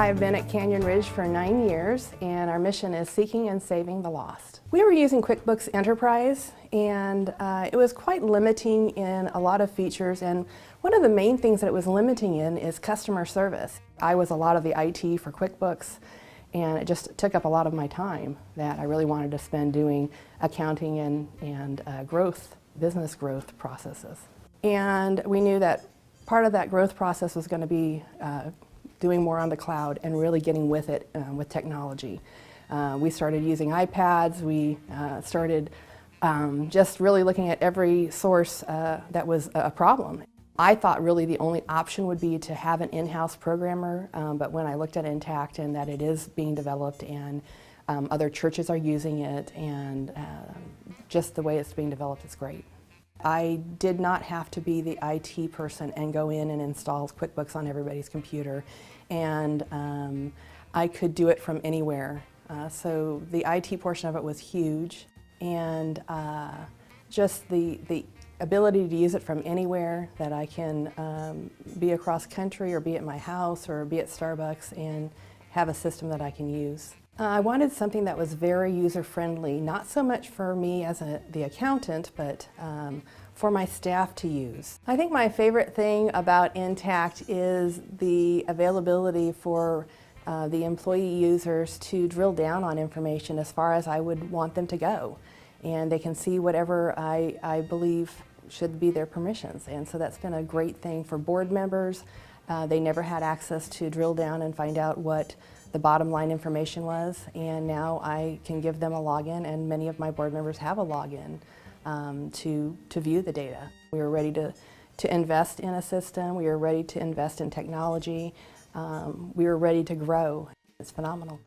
I've been at Canyon Ridge for 9 years, and our mission is seeking and saving the lost. We were using QuickBooks Enterprise, and it was quite limiting in a lot of features, and one of the main things that it was limiting in is customer service. I was a lot of the IT for QuickBooks, and it just took up a lot of my time that I really wanted to spend doing accounting and business growth processes. And we knew that part of that growth process was going to be doing more on the cloud and really getting with it with technology. We started using iPads. We started just really looking at every source that was a problem. I thought really the only option would be to have an in-house programmer, but when I looked at Intacct and that it is being developed and other churches are using it, and just the way it's being developed is great. I did not have to be the IT person and go in and install QuickBooks on everybody's computer, and I could do it from anywhere. So the IT portion of it was huge, and just the ability to use it from anywhere, that I can be across country or be at my house or be at Starbucks and have a system that I can use. I wanted something that was very user-friendly, not so much for me as the accountant, but for my staff to use. I think my favorite thing about Intacct is the availability for the employee users to drill down on information as far as I would want them to go. And they can see whatever I believe should be their permissions. And so that's been a great thing for board members. They never had access to drill down and find out what the bottom line information was, and now I can give them a login, and many of my board members have a login to view the data. We were ready to invest in a system. We were ready to invest in technology. We were ready to grow. It's phenomenal.